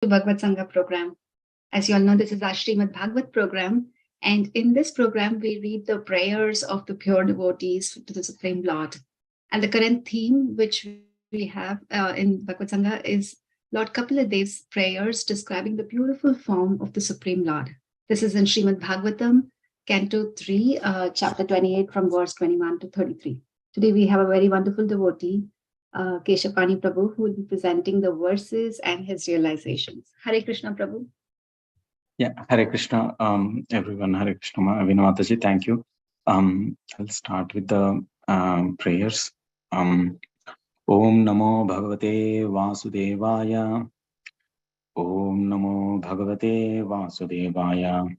BhagavatSanga program. As you all know, this is our Srimad Bhagavat program. And in this program, we read the prayers of the pure devotees to the Supreme Lord. And the current theme, which we have in BhagavatSanga, is Lord Kapila Dev's prayers describing the beautiful form of the Supreme Lord. This is in Srimad Bhagavatam, Canto 3, chapter 28, from verse 21 to 33. Today, we have a very wonderful devotee, Kesavapani Prabhu, who will be presenting the verses and his realizations. Hare Krishna, Prabhu. Yeah, Hare Krishna, everyone. Hare Krishna, Vinamataji, thank you. I'll start with the prayers. Om Namo Bhagavate Vasudevaya. Om Namo Bhagavate Vasudevaya.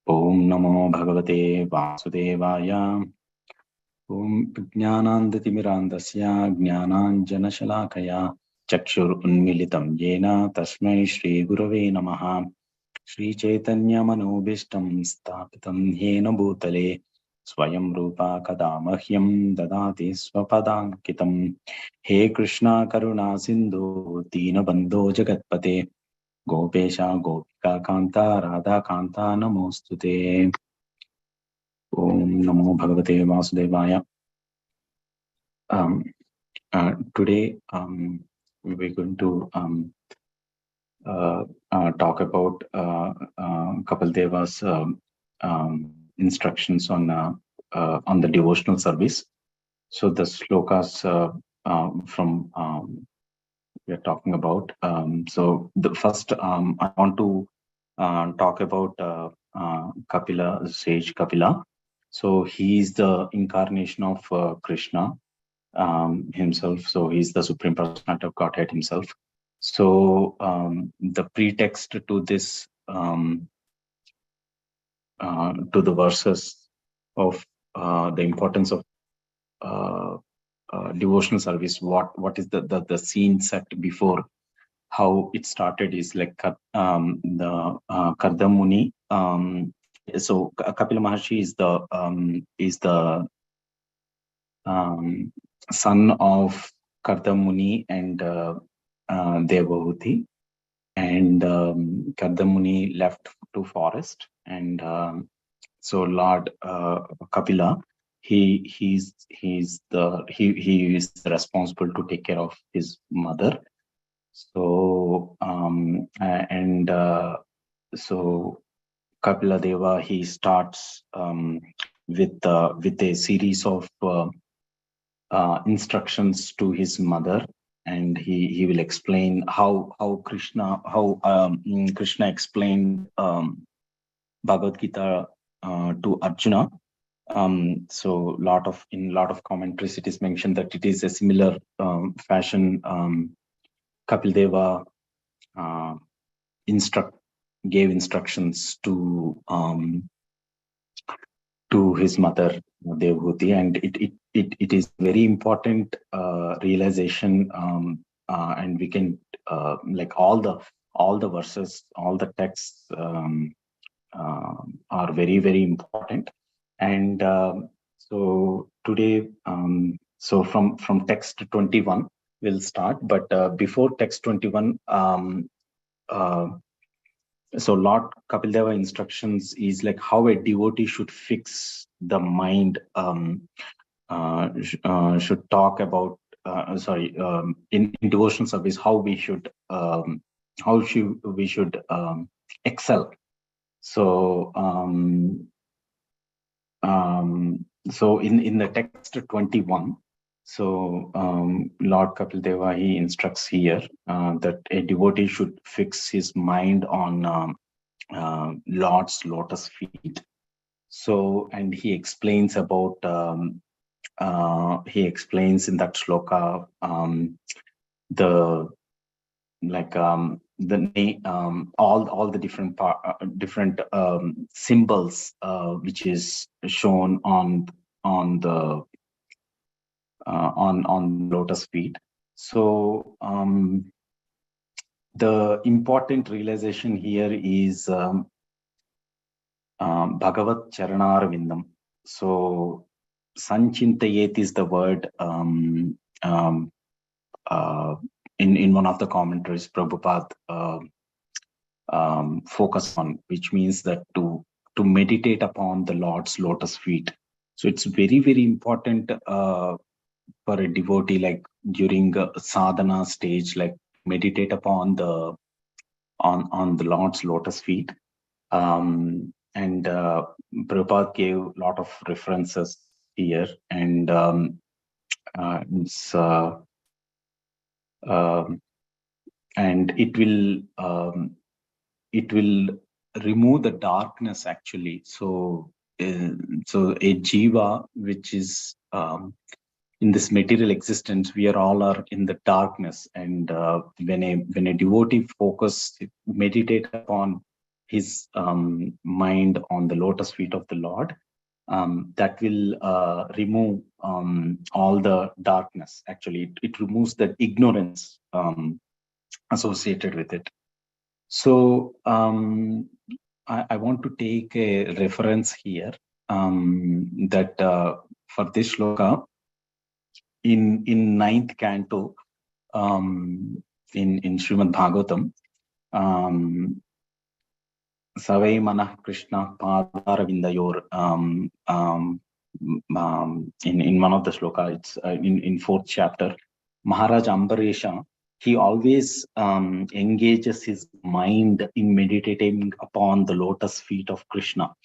Om Namo Bhagavate Vasudevaya. Om Jnanandatimirandasya Jnananjanashalakaya Chakshur Unmilitam Yena Tasmai Shri Gurave Namaha. Shri Chaitanya Manobishtam Stapitam Yena Bhutale Swayam Rupa Kadamahyam Dadati Swapadankitam. He Krishna Karuna Sindhu Dina Bandho Jagatpate Gopesha Gopika Kanta Radha Kanta Namostute. Om Namo Bhagavate Vasudevaya. Today we're going to talk about Kapila Deva's instructions on the devotional service. So the slokas from we are talking about. So the first, I want to talk about Kapila, sage Kapila. So he is the incarnation of Krishna himself. So he's the Supreme Personality of Godhead himself. So the pretext to this, to the verses of the importance of devotional service, what is the scene set before how it started is like the Kardam Muni. So Kapila Maharshi is the son of Kardam Muni and Devahuti, and Kardam Muni left to forest, and so Lord Kapila, he is responsible to take care of his mother. So so Kapila Deva, he starts with a series of instructions to his mother, and he will explain how Krishna explained Bhagavad Gita to Arjuna. So in lot of commentaries it is mentioned that it is a similar fashion. Kapila Deva gave instructions to his mother Devahuti, and it is very important realization, and we can like all the verses, all the texts are very, very important. And so today, so from text 21 we'll start, but before text 21, so Lord Kapila Deva instructions is like how a devotee should fix the mind, should talk about in devotional service, how we should excel. So so in the text 21, so Lord Kapila Deva, he instructs here that a devotee should fix his mind on Lord's lotus feet. So, and he explains about he explains in that shloka all the different symbols which is shown on the on lotus feet. So the important realization here is Bhagavat Charanar Vindam. So Sanchintayet is the word in one of the commentaries, Prabhupada focus on, which means that to meditate upon the Lord's lotus feet. So it's very, very important for a devotee, like during a sadhana stage, like meditate upon the on the Lord's lotus feet. And Prabhupada gave a lot of references here, and it's and it will remove the darkness actually. So a jiva which is in this material existence, we are all are in the darkness, and when a devotee meditate upon his mind on the lotus feet of the Lord, that will remove all the darkness. Actually, it removes the ignorance associated with it. So I want to take a reference here that for this shloka in ninth canto in Srimad Bhagavatam, Savai Manah Krishna Padaravindayor, in one of the shloka, it's in fourth chapter, Maharaj Ambaresha, he always engages his mind in meditating upon the lotus feet of Krishna.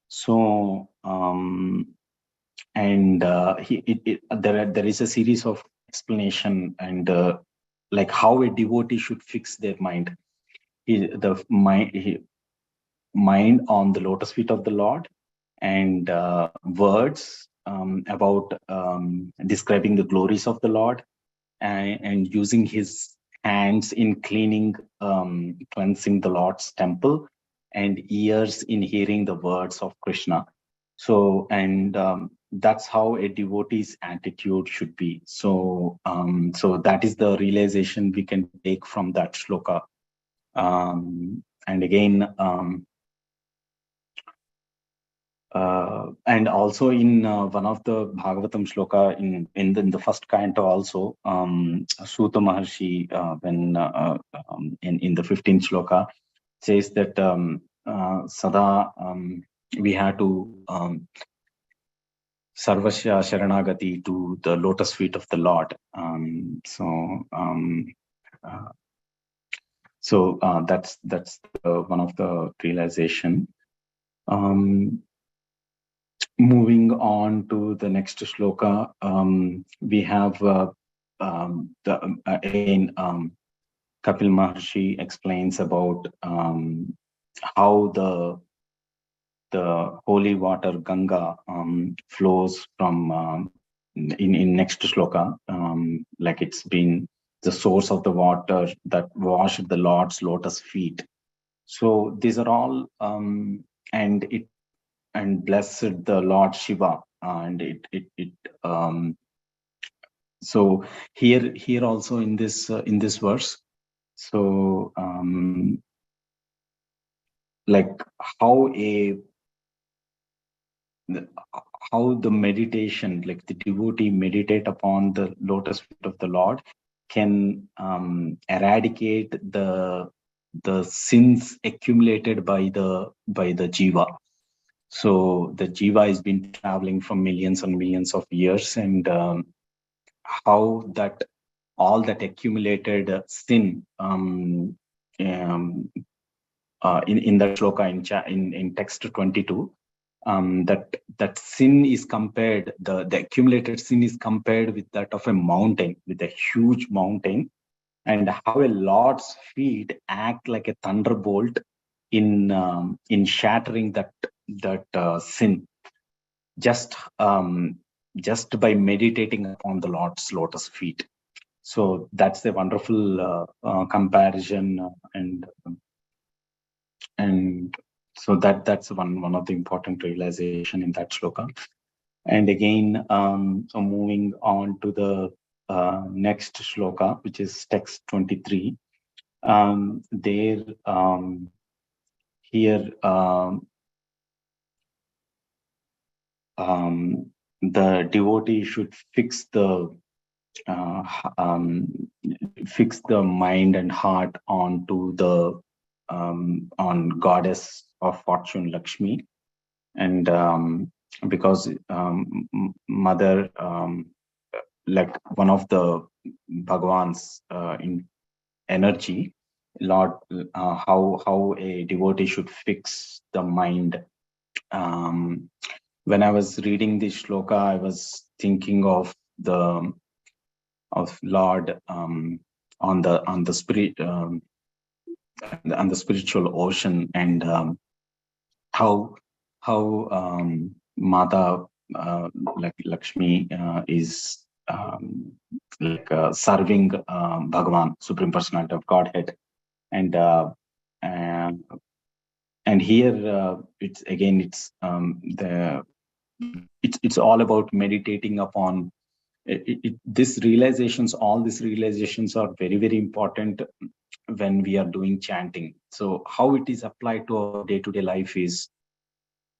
So and there is a series of explanation, and like how a devotee should fix their mind. Mind on the lotus feet of the Lord, and words about describing the glories of the Lord, and using his hands in cleaning, cleansing the Lord's temple, and ears in hearing the words of Krishna. So, and that's how a devotee's attitude should be. So, so that is the realization we can take from that shloka. And again, and also in one of the Bhagavatam shloka in the first canto also, Suta Maharshi, when in the 15th shloka, says that Sada we have to Sarvasya Sharanagati to the lotus feet of the Lord. So that's one of the realization. Moving on to the next shloka, we have again Kapil Maharshi explains about how the holy water Ganga flows from in next shloka, like it's been the source of the water that washed the Lord's lotus feet. So these are all and blessed the Lord Shiva, and so here also in this verse, so like how the meditation, like the devotee meditate upon the lotus feet of the Lord, can eradicate the sins accumulated by the jiva. So the jiva has been traveling for millions and millions of years, and how that all that accumulated sin in that shloka in text 22, that sin is compared, the accumulated sin is compared with that of a mountain, with a huge mountain, and how a Lord's feet act like a thunderbolt in shattering that sin, just by meditating upon the Lord's lotus feet. So that's a wonderful comparison, and so that's one of the important realization in that shloka. And again, so moving on to the next shloka, which is text 23. There here the devotee should fix the fix the mind and heart onto the on goddess of fortune Lakshmi, and because mother, like one of the Bhagwan's in energy, Lord, how a devotee should fix the mind. When I was reading this shloka, I was thinking of the Lord on the spirit on the spiritual ocean, and how Mata like Lakshmi is serving Bhagavan, Supreme Personality of Godhead, and and here it's it's all about meditating upon these realizations. All these realizations are very, very important when we are doing chanting. So how it is applied to our day-to-day life is,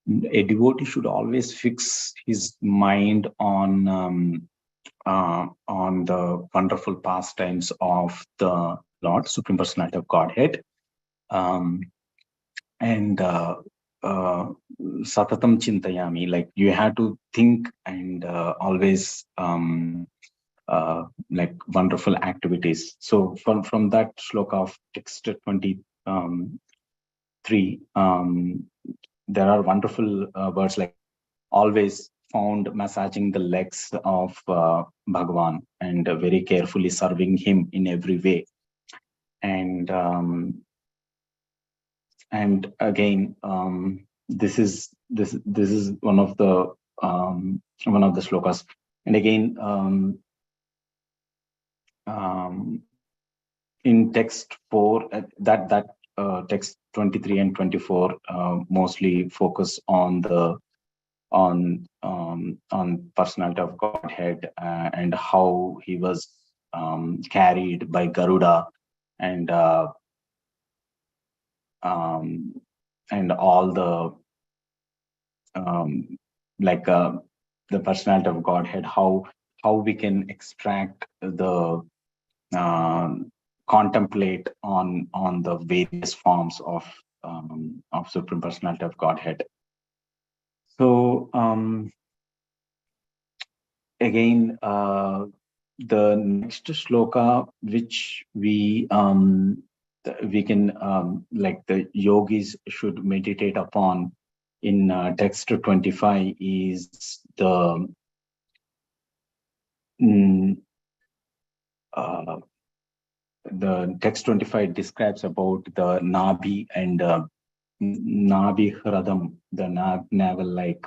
a devotee should always fix his mind on the wonderful pastimes of the Lord, Supreme Personality of Godhead, and Satatam Chintayami, like you have to think and always like wonderful activities. So from that shloka of text 23, there are wonderful words like always found massaging the legs of Bhagavan and very carefully serving him in every way. And again, this is one of the shlokas. And again, in text 4, that text 23 and 24 mostly focus on the on personality of Godhead, and how he was carried by Garuda, and all the the personality of Godhead, how we can extract the contemplate on the various forms of Supreme Personality of Godhead. So again, the next shloka which we can like the yogis should meditate upon in text 25 is the text 25 describes about the Nabi and Nabi Hradam, the navel, like,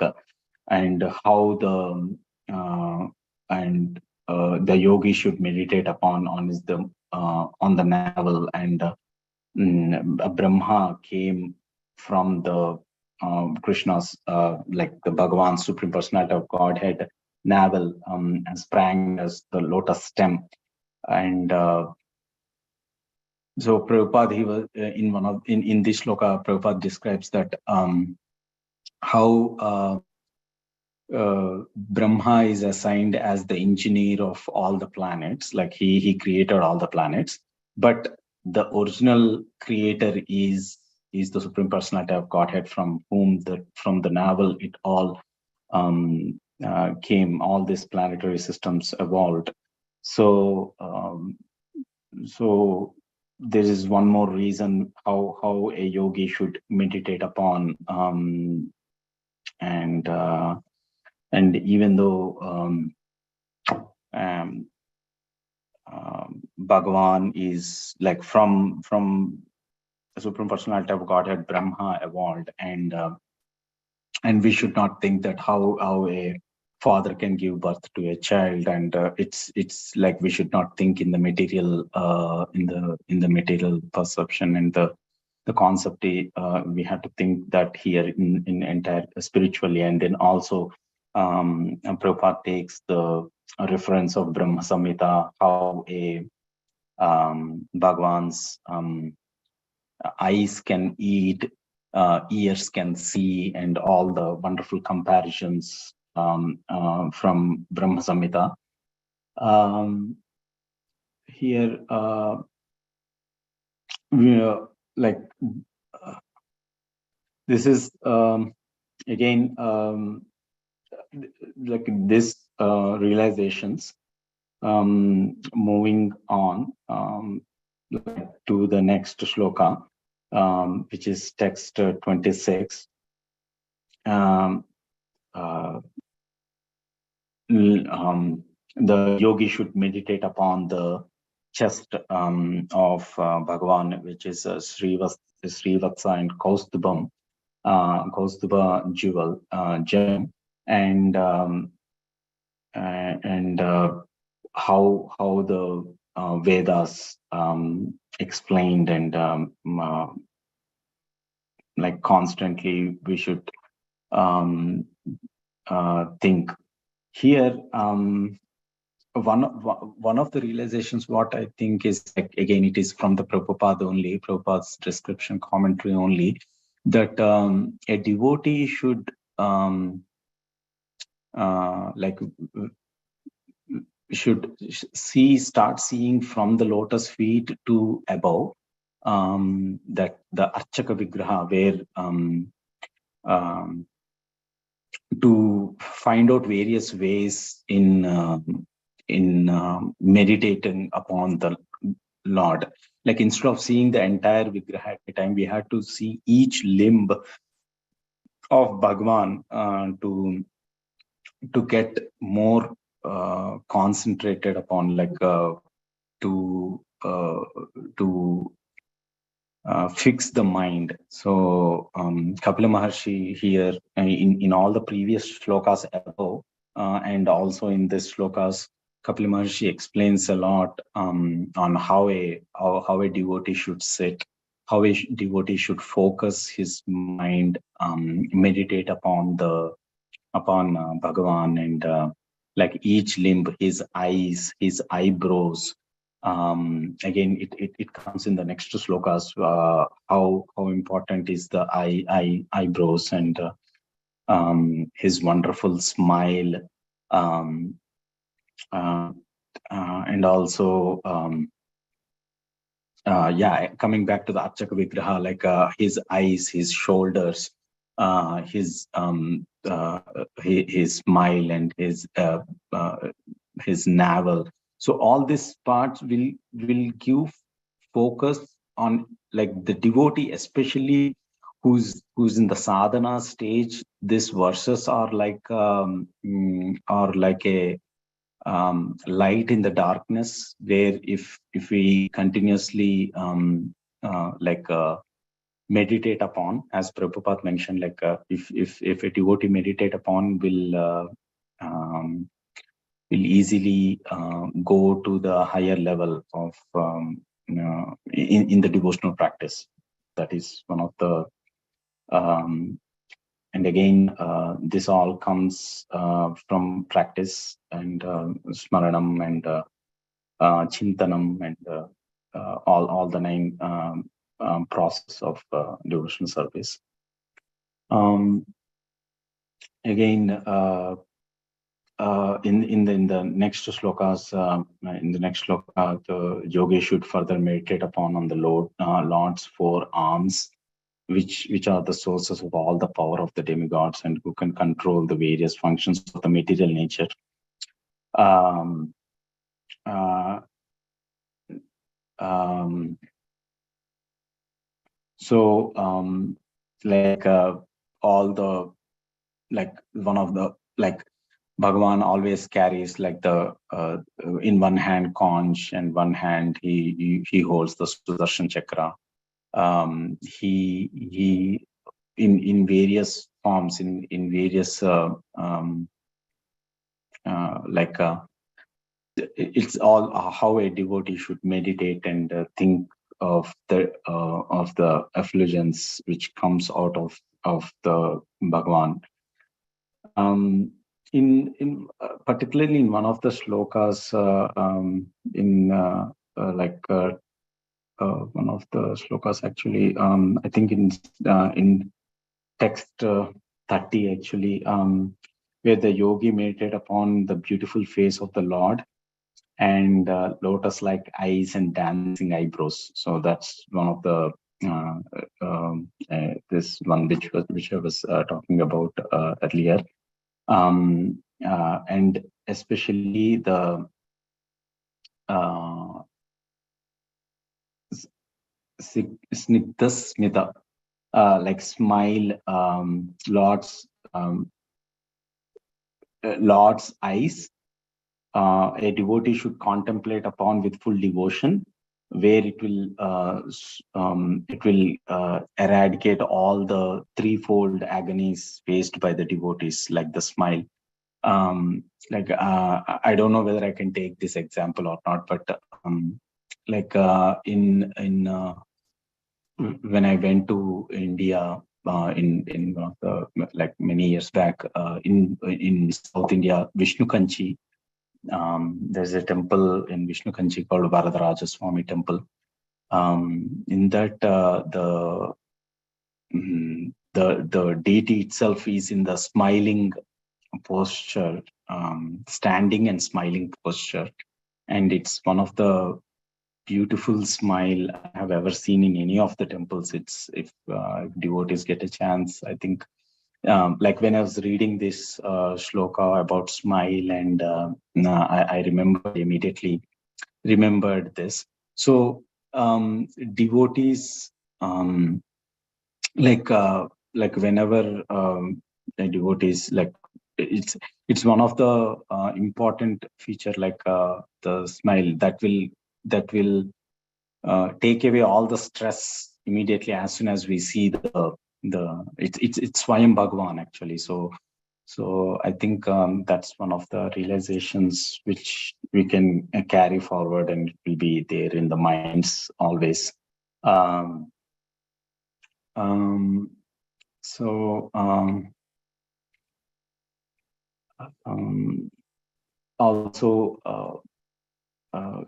and how the yogi should meditate upon on the navel, and Brahma came from the Krishna's like the Bhagavan, Supreme Personality of Godhead, navel, and sprang as the lotus stem. And so Prabhupada, he was in this shloka, Prabhupada describes that how Brahma is assigned as the engineer of all the planets, like he created all the planets, but the original creator is the Supreme Personality of Godhead, from whom from the navel it all came, all these planetary systems evolved. So so there is one more reason how a yogi should meditate upon, and even though Bhagavan is like from the Supreme Personality of Godhead, Brahma evolved, and we should not think that how a father can give birth to a child, and it's like we should not think in the material in the material perception and the concept. We have to think that here in entire spiritually, and then also Prabhupada takes the reference of Brahma Samhita, how a Bhagwan's eyes can eat, ears can see, and all the wonderful comparisons from Brahma Samhita. Here, we are like this is again like this realizations. Moving on to the next shloka, which is text 26. The yogi should meditate upon the chest of Bhagavan, which is Srivatsa and Kaustubam, Kaustuba jewel, gem, and how the Vedas explained, and like constantly we should think here. One of the realizations, what I think is, like, again, it is from the Prabhupada only, Prabhupada's description commentary only, that a devotee should like should start seeing from the lotus feet to above, that the Archaka Vigraha, where to find out various ways in meditating upon the Lord. Like, instead of seeing the entire Vigraha at a time, we had to see each limb of Bhagwan to get more concentrated upon, like to fix the mind. So Kapila Maharshi here, in all the previous shlokas above, and also in this shlokas, Kapila Maharshi explains a lot on how a devotee should sit, how a devotee should focus his mind, meditate upon Bhagavan, and like each limb, his eyes, his eyebrows. Again, it comes in the next slokas, how important is the eyebrows, and his wonderful smile, and also coming back to the Archaka Vigraha, like his eyes, his shoulders, his smile, and his navel. So all these parts will give focus on, like, the devotee, especially who's in the sadhana stage. These verses are like a light in the darkness, where if we continuously meditate upon, as Prabhupada mentioned, like if a devotee meditate upon, will easily go to the higher level of in the devotional practice. That is one of the and again, this all comes from practice, and smaranam, and chintanam, and all the 9 process of devotional service. Again, in the next shlokas, the yogi should further meditate upon on the Lord's 4 arms, which are the sources of all the power of the demigods, and who can control the various functions of the material nature. Like all the, like, one of the, like, Bhagavan always carries, like, the in one hand conch, and one hand he holds the Sudarshan Chakra. He in various forms, in various it's all how a devotee should meditate and think of the effulgence which comes out of the Bhagavan. In particularly in one of the shlokas, one of the shlokas, actually, I think in text 30, actually, where the yogi meditated upon the beautiful face of the Lord. and lotus-like eyes and dancing eyebrows. So that's one of the this one which I was talking about earlier, and especially the snigdha smita, like smile, Lord's eyes. A devotee should contemplate upon with full devotion, where it will eradicate all the threefold agonies faced by the devotees, like the smile. I don't know whether I can take this example or not, but in when I went to India in one of the, like many years back, in South India, Vishnu Kanchi. There's a temple in Vishnu Kanchi called Varadaraja Swami Temple. In that, the deity itself is in the smiling posture, standing and smiling posture, and it's one of the beautiful smile I have ever seen in any of the temples. It's if devotees get a chance, I think. Like when I was reading this shloka about smile, and I immediately remembered this. So devotees, like whenever the devotees, like it's one of the important feature, like the smile that will take away all the stress immediately as soon as we see it's Swayam Bhagavan actually. So I think that's one of the realizations which we can carry forward, and it will be there in the minds always. Um, um, so also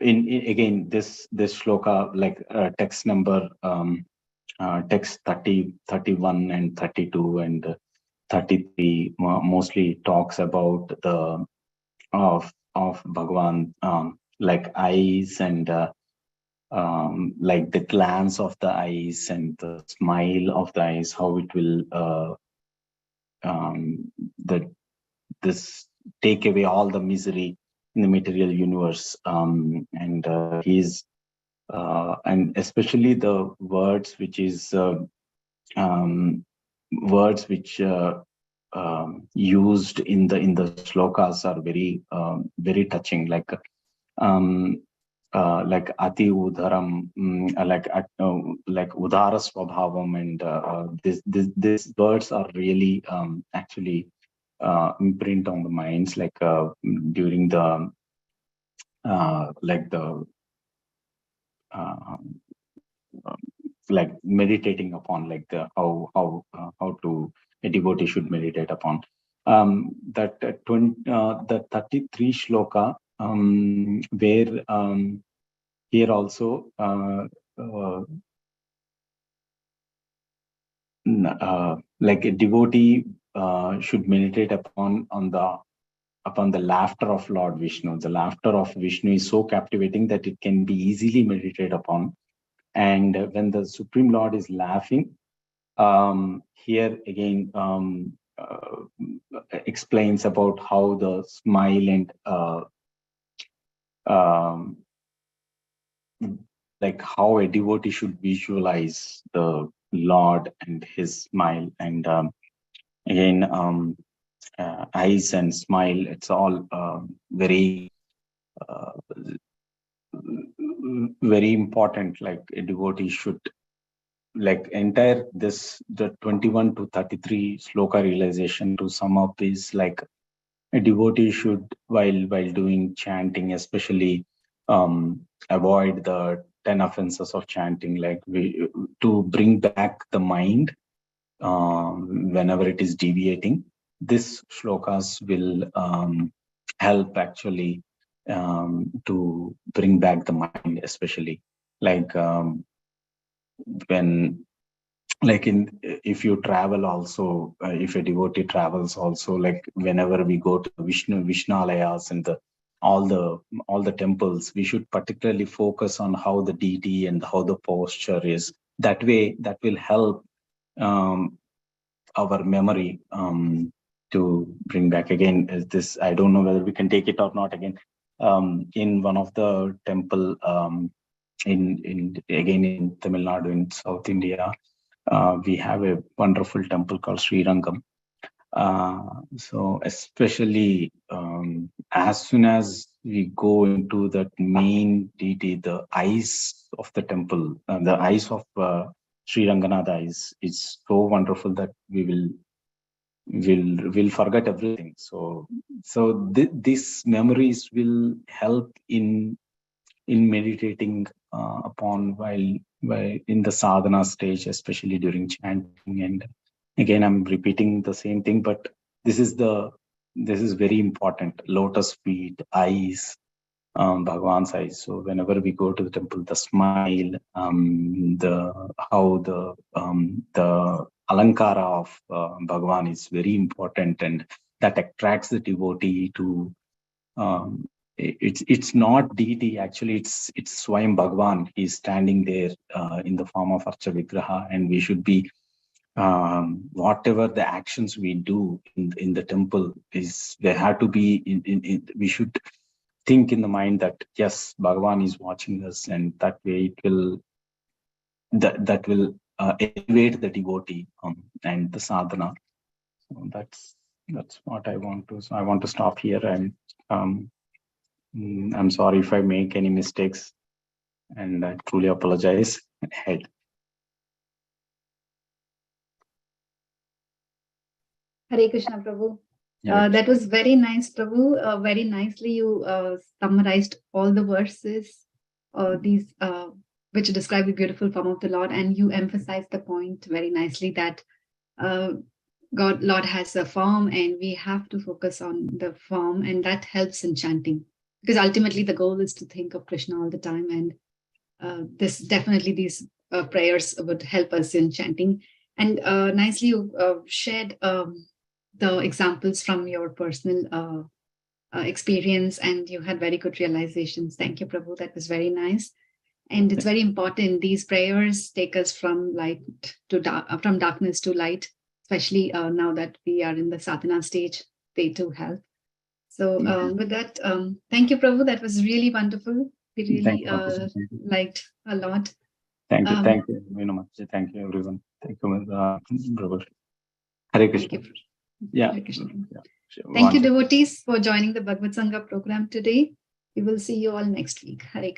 in again this shloka, like text number text 30, 31 and 32 and 33 mostly talks about the of Bhagavan, like eyes and like the glance of the eyes and the smile of the eyes, how it will that this take away all the misery in the material universe, and he's and especially the words which is words which used in the shlokas are very touching, like ati udaram, like udara swabhavam, and these words are really actually imprint on the minds, like during the like the like meditating upon, like the how to a devotee should meditate upon. The 33 shloka, where here also like a devotee should meditate upon the laughter of Lord Vishnu. The laughter of Vishnu is so captivating that it can be easily meditated upon. And when the Supreme Lord is laughing, here again explains about how the smile and like how a devotee should visualize the Lord and his smile. And again, eyes and smile, it's all very important. Like a devotee should, like entire this the 21 to 33 sloka realization, to sum up, is like a devotee should, while doing chanting especially, avoid the 10 offenses of chanting, like to bring back the mind whenever it is deviating. This shlokas will help actually to bring back the mind, especially like when, like in if you travel also, if a devotee travels also, like whenever we go to Vishnalayas and the all the temples, we should particularly focus on how the deity and how the posture is. That way, that will help our memory to bring back again. Is this? I don't know whether we can take it or not. Again, in one of the temple in Tamil Nadu in South India, we have a wonderful temple called Sri Rangam. So especially as soon as we go into that main deity, the eyes of the temple, the eyes of Sri Ranganatha is so wonderful that we will forget everything. So these memories will help in meditating upon while in the sadhana stage, especially during chanting. And again, I'm repeating the same thing, but this is very important. Lotus feet, eyes, Bhagwan's eyes. So whenever we go to the temple, the smile, the alankara of Bhagwan is very important, and that attracts the devotee to. It's not deity, actually. It's Swayam Bhagwan. He's standing there in the form of Archa Vigraha, and we should be. Whatever the actions we do in the temple is, there have to be we should think in the mind that yes, Bhagavan is watching us, and that way it will that will elevate the devotee and the sadhana. So that's what I want to. So I want to stop here, and I'm sorry if I make any mistakes, and I truly apologize ahead. Hare Krishna, Prabhu. That was very nice, Prabhu. Very nicely you summarized all the verses, these which describe the beautiful form of the Lord, and you emphasized the point very nicely that Lord has a form, and we have to focus on the form, and that helps in chanting, because ultimately the goal is to think of Krishna all the time, and these prayers would help us in chanting. And nicely you shared the examples from your personal experience, and you had very good realizations. Thank you, Prabhu. That was very nice. And it's very important. These prayers take us from light to from darkness to light, especially now that we are in the sadhana stage. They too help. So with that, thank you, Prabhu. That was really wonderful. We really liked a lot. Thank you very much. Thank you, everyone. Thank you, Prabhu. Hare Krishna. Yeah. Thank you, devotees, for joining the BhagavatSanga program today. We will see you all next week. Hare Krishna.